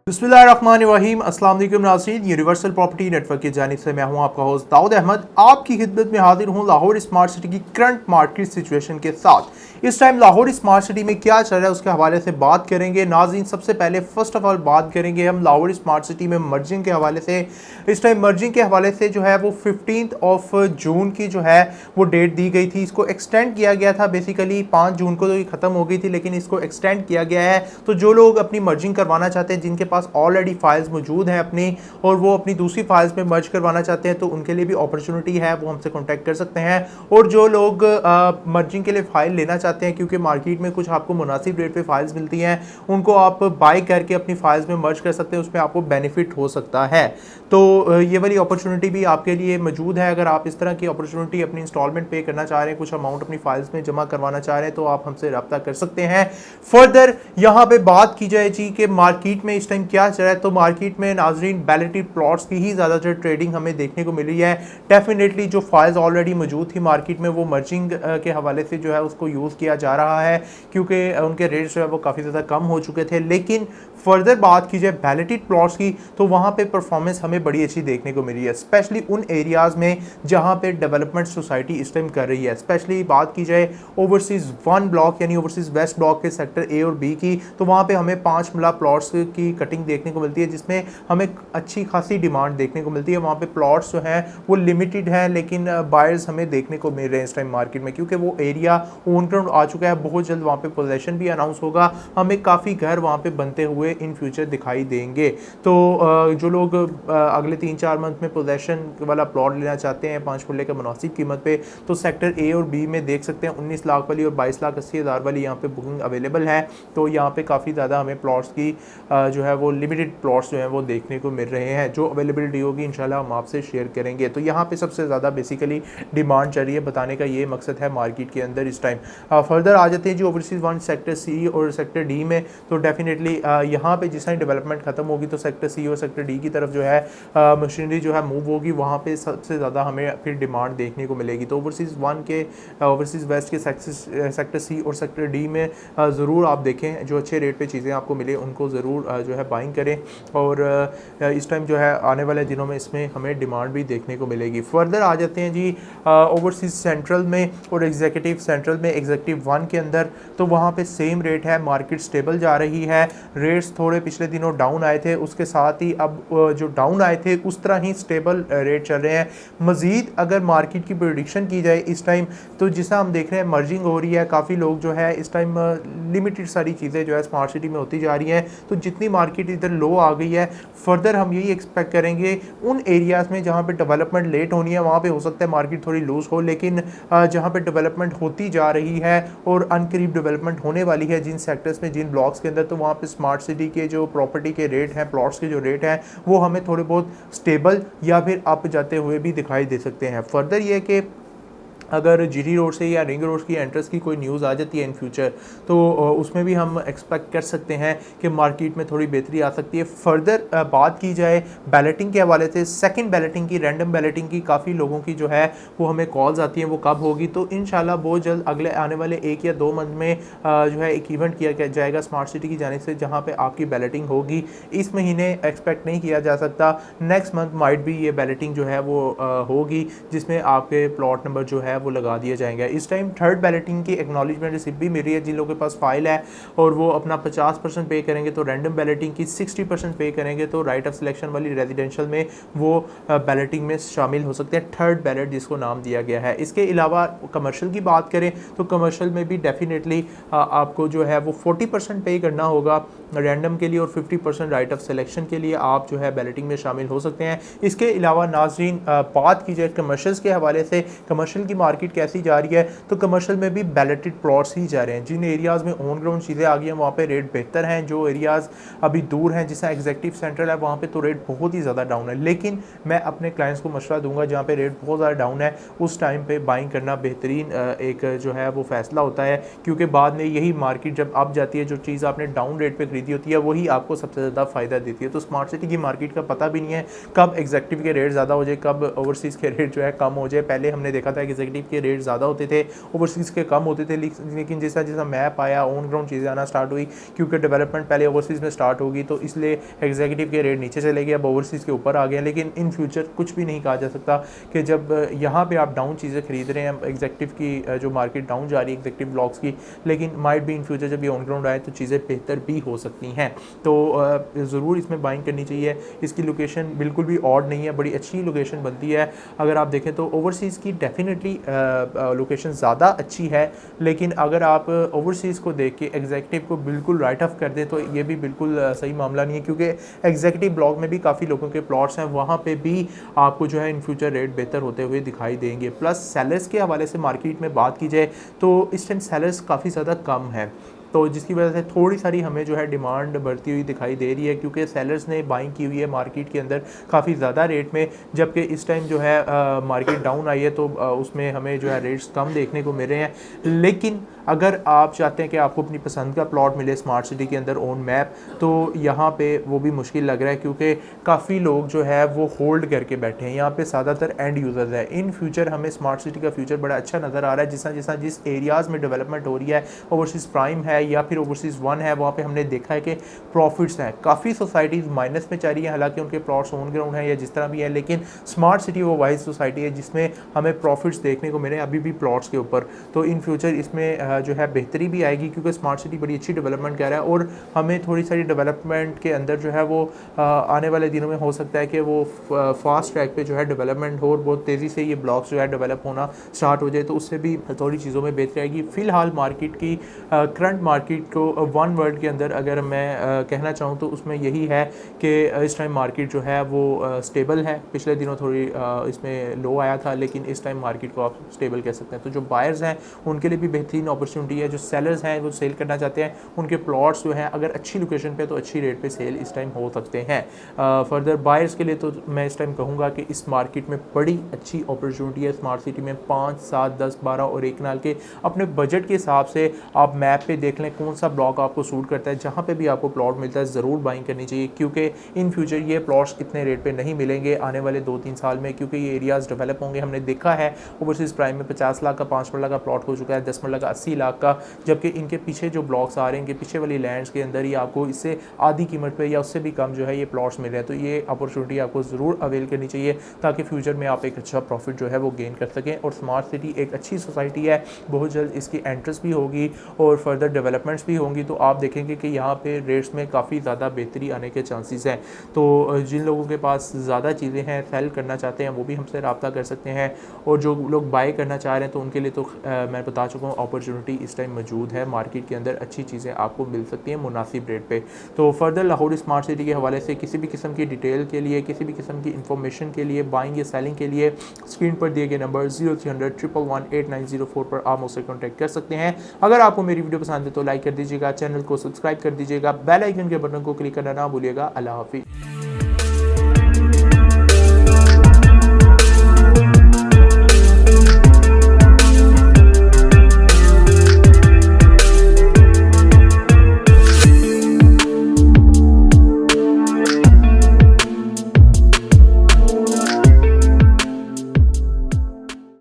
बिस्मिल्लाहिर्रहमानिर्रहीम। अस्सलाम वालेकुम नाज़रीन, यूनिवर्सल प्रॉपर्टी नेटवर्क की जानिब से मैं हूं आपका होस्ट दाऊद अहमद। आपकी खिदमत में हाजिर हूं लाहौर स्मार्ट सिटी की करंट मार्केट सिचुएशन के साथ। इस टाइम लाहौर स्मार्ट सिटी में क्या चल रहा है उसके हवाले से बात करेंगे नाज़रीन। सबसे पहले फर्स्ट ऑफ ऑल बात करेंगे हम लाहौर स्मार्ट सिटी में मर्जिंग के हवाले से। इस टाइम मर्जिंग के हवाले से जो है वो 15 जून की जो है वो डेट दी गई थी। इसको एक्सटेंड किया गया था, बेसिकली 5 जून को तो ये ख़त्म हो गई थी, लेकिन इसको एक्सटेंड किया गया है। तो जो लोग अपनी मर्जिंग करवाना चाहते हैं, जिनके पास ऑलरेडी फाइल्स मौजूद हैं अपनी और वो अपनी दूसरी फाइल्स में मर्ज करवाना चाहते हैं, तो उनके लिए भी अपॉर्चुनिटी है, वो हमसे कांटेक्ट कर सकते हैं। और जो लोग मर्जिंग के लिए फ़ाइल लेना चाहते हैं, क्योंकि मार्केट में कुछ आपको मुनासिब रेट पे फाइल्स मिलती हैं, उनको आप बाई करके अपनी फाइल्स में मर्ज कर सकते हैं, उसमें आपको बेनिफिट हो सकता है। तो ये वाली अपॉर्चुनिटी भी आपके लिए मौजूद है। अगर आप इस तरह की अपॉर्चुनिटी अपनी इंस्टॉलमेंट पे करना चाह रहे हैं, कुछ अमाउंट अपनी फाइल्स में जमा करवाना चाह रहे हैं, तो आप हमसे रब्ता कर सकते हैं। फर्दर यहाँ पे बात की जाए जी कि मार्केट में इस टाइम क्या चल रहा है, तो मार्केट में नाजरीन बैलेटेड प्लॉट्स की ही ज़्यादातर ट्रेडिंग हमें देखने को मिल रही है। डेफिनेटली जो फाइल्स ऑलरेडी मौजूद थी मार्केट में, वो मर्जिंग के हवाले से जो है उसको यूज़ किया जा रहा है, क्योंकि उनके रेट्स जो है वो काफ़ी ज़्यादा कम हो चुके थे। लेकिन फर्दर बात की जाए बैलेटेड प्लॉट्स की, तो वहाँ पे परफॉर्मेंस हमें बड़ी अच्छी देखने को मिली है, स्पेशली उन एरियाज़ में जहाँ पे डेवलपमेंट सोसाइटी इस टाइम कर रही है। स्पेशली बात की जाए ओवरसीज़ 1 ब्लॉक यानी ओवरसीज़ वेस्ट ब्लॉक के सेक्टर ए और बी की, तो वहाँ पे हमें 5 मिला प्लॉट्स की कटिंग देखने को मिलती है, जिसमें हमें अच्छी खासी डिमांड देखने को मिलती है। वहाँ पे प्लॉट्स जो हैं वो लिमिटेड हैं, लेकिन बायर्स हमें देखने को मिल रहे हैं इस टाइम मार्केट में, क्योंकि वो एरिया ऑन ग्राउंड आ चुका है। बहुत जल्द वहाँ पे पोजेशन भी अनाउंस होगा, हमें काफ़ी घर वहाँ पे बनते हुए इन फ्यूचर दिखाई देंगे। तो जो लोग अगले 3-4 मंथ में पोजेशन वाला प्लॉट लेना चाहते हैं 5 फुल्ले के मुनासिब कीमत पे, तो सेक्टर ए और बी में देख सकते हैं 19 लाख वाली और 22,80,000 वाली यहाँ पे बुकिंग अवेलेबल है। तो यहाँ पे काफ़ी ज़्यादा हमें प्लॉट्स की जो है वो लिमिटेड प्लॉट्स जो हैं वो देखने को मिल रहे हैं। जो अवेलेबिलिटी होगी इंशाल्लाह हम आपसे शेयर करेंगे। तो यहाँ पे सबसे ज़्यादा बेसिकली डिमांड चल रही है, बताने का ये मकसद है मार्केट के अंदर इस टाइम। फर्दर आ जाते हैं जो ओवरसीज़ 1 सेक्टर सी और सेक्टर डी में, तो डेफिनेटली यहाँ पे जिस टाइम डेवलपमेंट खत्म होगी तो सेक्टर सी और सेक्टर डी की तरफ जो है मशीनरी जो है मूव होगी, वहाँ पे सबसे ज़्यादा हमें फिर डिमांड देखने को मिलेगी। तो ओवरसीज़ 1 के ओवरसीज़ वेस्ट के सेक्टर सी और सेक्टर डी में ज़रूर आप देखें, जो अच्छे रेट पे चीज़ें आपको मिले उनको ज़रूर जो है बाइंग करें। और इस टाइम जो है आने वाले दिनों में इसमें हमें डिमांड भी देखने को मिलेगी। फर्दर आ जाते हैं जी ओवरसीज़ सेंट्रल में और एग्जीक्यूटिव सेंट्रल में, एग्जीक्यूटिव 1 के अंदर, तो वहाँ पे सेम रेट है, मार्केट स्टेबल जा रही है। रेट्स थोड़े पिछले दिनों डाउन आए थे, उसके साथ ही अब जो डाउन आए थे उस तरह ही स्टेबल रेट चल रहे हैं। मज़ीद अगर मार्केट की प्रेडिक्शन की जाए इस टाइम, तो जिसा हम देख रहे हैं मर्जिंग हो रही है, काफ़ी लोग जो है इस टाइम लिमिटेड सारी चीज़ें जो है स्मार्ट सिटी में होती जा रही हैं। तो जितनी मार्केट इधर लो आ गई है, फर्दर हम यही एक्सपेक्ट करेंगे उन एरियाज़ में जहाँ पे डेवलपमेंट लेट होनी है, वहाँ पे हो सकता है मार्केट थोड़ी लूज हो, लेकिन जहाँ पे डेवलपमेंट होती जा रही है और अनकरीब डेवलपमेंट होने वाली है जिन सेक्टर्स में, जिन ब्लॉक्स के अंदर, तो वहाँ पे स्मार्ट सिटी के जो प्रॉपर्टी के रेट हैं, प्लॉट्स के जो रेट हैं, वो हमें थोड़े बहुत स्टेबल या फिर अप जाते हुए भी दिखाई दे सकते हैं। फर्दर ये कि अगर जीटी रोड से या रिंग रोड की एंट्रेंस की कोई न्यूज़ आ जाती है इन फ्यूचर, तो उसमें भी हम एक्सपेक्ट कर सकते हैं कि मार्केट में थोड़ी बेहतरी आ सकती है। फर्दर बात की जाए बैलेटिंग के हवाले से, सेकंड बैलेटिंग की, रैंडम बैलेटिंग की काफ़ी लोगों की जो है वो हमें कॉल्स आती हैं, वो कब होगी, तो इंशाल्लाह बहुत जल्द अगले आने वाले 1 या 2 मंथ में जो है एक इवेंट किया जाएगा स्मार्ट सिटी की जानिब से, जहाँ पर आपकी बैलेटिंग होगी। इस महीने एक्सपेक्ट नहीं किया जा सकता, नेक्स्ट मंथ माइट भी ये बैलेटिंग जो है वो होगी, जिसमें आपके प्लॉट नंबर जो है वो लगा दिया जाएगा। इस टाइम थर्ड बैलेटिंग की एक्नॉलेजमेंट रिसिप्ट भी मिल रही है जिन लोगों के पास फाइल है और वो अपना 50% पे करेंगे, तो रैंडम बैलेटिंग की 60% पे करेंगे, तो राइट ऑफ सिलेक्शन वाली रेजिडेंशियल में वो बैलेटिंग में शामिल हो सकते हैं, थर्ड बैलेट जिसको नाम दिया गया है। इसके अलावा कमर्शियल की बात करें तो कमर्शियल में भी डेफिनेटली आपको जो है वो 40% पे करना होगा रैंडम के लिए और 50% राइट ऑफ सिलेक्शन के लिए आप जो है बैलेटिंग में शामिल हो सकते हैं। इसके अलावा नाजरीन बात की जाए कमर्शियल्स के हवाले से, कमर्शियल की मार्केट कैसी जा रही है, तो कमर्शियल में भी बैलेटेड प्लॉट्स ही जा रहे हैं। जिन एरियाज़ में ऑन ग्राउंड चीज़ें आ गई हैं वहाँ पे रेट बेहतर हैं, जो एरियाज़ अभी दूर हैं जैसा एग्जीक्यूटिव सेंट्रल है वहाँ पे तो रेट बहुत ही ज़्यादा डाउन है। लेकिन मैं अपने क्लाइंट्स को मशवरा दूंगा जहाँ पे रेट बहुत ज़्यादा डाउन है उस टाइम पे बाइंग करना बेहतरीन एक जो है वो फैसला होता है, क्योंकि बाद में यही मार्केट जब अप जाती है, जो चीज़ आपने डाउन रेट पर खरीदी होती है वही आपको सबसे ज़्यादा फ़ायदा देती है। तो स्मार्ट सिटी की मार्केट का पता भी नहीं है कब एग्जीक्यूटिव के रेट ज़्यादा हो जाए, कब ओवरसीज़ के रेट जो है कम हो जाए। पहले हमने देखा था एग्जीक्यूटिव एग्जीक्यूटिव के रेट ज़्यादा होते थे, ओवरसीज़ के कम होते थे, लेकिन जैसा जैसा मैप आया ऑन ग्राउंड चीज़ें आना स्टार्ट हुई, क्योंकि डेवलपमेंट पहले ओवरसीज़ में स्टार्ट होगी तो इसलिए एग्जीक्यूटिव के रेट नीचे चले गए, अब ओवरसीज़ के ऊपर आ गए। लेकिन इन फ्यूचर कुछ भी नहीं कहा जा सकता कि जब यहाँ पे आप डाउन चीज़ें खरीद रहे हैं, एग्जीक्यूटिव की जो मार्केट डाउन जा रही है एग्जीक्यूटिव ब्लॉक्स की, लेकिन माइट भी इन फ्यूचर जब ये ऑन ग्राउंड आए तो चीज़ें बेहतर भी हो सकती हैं। तो ज़रूर इसमें बाइंग करनी चाहिए। इसकी लोकेशन बिल्कुल भी ऑड नहीं है, बड़ी अच्छी लोकेशन बनती है। अगर आप देखें तो ओवरसीज़ की डेफिनेटली लोकेशन ज़्यादा अच्छी है, लेकिन अगर आप ओवरसीज़ को देख के एग्जीक्यूटिव को बिल्कुल राइट ऑफ कर दें तो ये भी बिल्कुल सही मामला नहीं है, क्योंकि एग्जीक्यूटिव ब्लॉक में भी काफ़ी लोगों के प्लॉट्स हैं, वहाँ पे भी आपको जो है इन फ्यूचर रेट बेहतर होते हुए दिखाई देंगे। प्लस सेलर्स के हवाले से मार्केट में बात की जाए तो इस टाइम सेलर्स काफ़ी ज़्यादा कम है, तो जिसकी वजह से थोड़ी सारी हमें जो है डिमांड बढ़ती हुई दिखाई दे रही है, क्योंकि सेलर्स ने बाइंग की हुई है मार्केट के अंदर काफ़ी ज़्यादा रेट में, जबकि इस टाइम जो है मार्केट डाउन आई है तो उसमें हमें जो है रेट्स कम देखने को मिल रहे हैं। लेकिन अगर आप चाहते हैं कि आपको अपनी पसंद का प्लॉट मिले स्मार्ट सिटी के अंदर ऑन मैप, तो यहाँ पे वो भी मुश्किल लग रहा है, क्योंकि काफ़ी लोग जो है वो होल्ड करके बैठे हैं। यहाँ पे ज़्यादातर एंड यूज़र्स है। इन फ्यूचर हमें स्मार्ट सिटी का फ्यूचर बड़ा अच्छा नज़र आ रहा है, जिस एरियाज़ में डेवलपमेंट हो रही है, ओवरसीज़ प्राइम है या फिर ओवरसीज़ 1 है, वहाँ पे हमने देखा है कि प्रॉफिट्स हैं। काफ़ी सोसाइटीज़ माइनस में चल रही हैं, हालांकि उनके प्लॉट्स ऑन ग्राउंड हैं या जिस तरह भी है, लेकिन स्मार्ट सिटी वो वाइज सोसाइटी है जिसमें हमें प्रॉफिट्स देखने को मिले अभी भी प्लॉट्स के ऊपर। तो इन फ्यूचर इसमें जो है बेहतरी भी आएगी, क्योंकि स्मार्ट सिटी बड़ी अच्छी डेवलपमेंट कर रहा है और हमें थोड़ी सारी डेवलपमेंट के अंदर जो है वो आने वाले दिनों में हो सकता है कि वो फास्ट ट्रैक पे जो है डेवलपमेंट हो और बहुत तेज़ी से ये ब्लॉक्स जो है डेवलप होना स्टार्ट हो जाए, तो उससे भी थोड़ी चीज़ों में बेहतरी आएगी। फ़िलहाल मार्केट की करंट मार्केट को वन वर्ड के अंदर अगर मैं कहना चाहूँ तो उसमें यही है कि इस टाइम मार्केट जो है वो स्टेबल है। पिछले दिनों थोड़ी इसमें लो आया था, लेकिन इस टाइम मार्केट को आप स्टेबल कह सकते हैं। तो जो बायर्स हैं उनके लिए भी बेहतरीन अपॉर्चुनिटी है, जो सेलर्स हैं वो सेल करना चाहते हैं, उनके प्लॉट्स जो हैं अगर अच्छी लोकेशन पे तो अच्छी रेट पे सेल इस टाइम हो सकते हैं। फर्दर बायर्स के लिए तो मैं इस टाइम कहूँगा कि इस मार्केट में बड़ी अच्छी अपॉर्चुनिटी है। स्मार्ट सिटी में 5, 7, 10, 12 और 1 कनाल के अपने बजट के हिसाब से आप मैप पे देख लें कौन सा ब्लॉक आपको सूट करता है। जहाँ पे भी आपको प्लॉट मिलता है ज़रूर बाइंग करनी चाहिए, क्योंकि इन फ्यूचर ये प्लॉट्स इतने रेट पे नहीं मिलेंगे आने वाले 2-3 साल में, क्योंकि ये एरियाज़ डेवलप होंगे। हमने देखा है ओवरसीज़ प्राइम में 50 लाख का 5 मरला का प्लॉट हो चुका है, 10 मरला का 80 लाख का, जबकि इनके पीछे जो ब्लॉक्स आ रहे हैं, इनके पीछे वाली लैंड्स के अंदर ही आपको इससे आधी कीमत पे या उससे भी कम जो है ये प्लॉट्स मिल रहे हैं। तो ये अपॉर्चुनिटी आपको ज़रूर अवेल करनी चाहिए, ताकि फ्यूचर में आप एक अच्छा प्रॉफिट जो है वो गेन कर सकें। और स्मार्ट सिटी एक अच्छी सोसाइटी है, बहुत जल्द इसकी एंट्रेंस भी होगी और फर्दर डेवलपमेंट्स भी होंगी, तो आप देखेंगे कि यहाँ पे रेट्स में काफ़ी ज़्यादा बेहतरी आने के चांसेस हैं। तो जिन लोगों के पास ज़्यादा चीज़ें हैं, सेल करना चाहते हैं, वो भी हमसे रब्ता कर सकते हैं, और जो लोग बाय करना चाह रहे हैं तो उनके लिए तो मैं बता चुका हूँ अपॉर्चुनिटी इस टाइम मौजूद है। मार्केट के अंदर अच्छी चीज़ें आपको मिल सकती हैं मुनासिब रेट पे। तो फर्दर लाहौर स्मार्ट सिटी के हवाले से किसी भी किस्म की डिटेल के लिए, किसी भी किस्म की इन्फॉर्मेशन के लिए, बाइंग या सेलिंग के लिए स्क्रीन पर दिए गए नंबर 0300 111 8904 पर आप मुझसे कॉन्टैक्ट कर सकते हैं। अगर आपको मेरी वीडियो पसंद है तो लाइक कर दीजिएगा, चैनल को सब्सक्राइब कर दीजिएगा, बेल आइकन के बटन को क्लिक करना ना भूलिएगा। अल्लाह हाफिज़।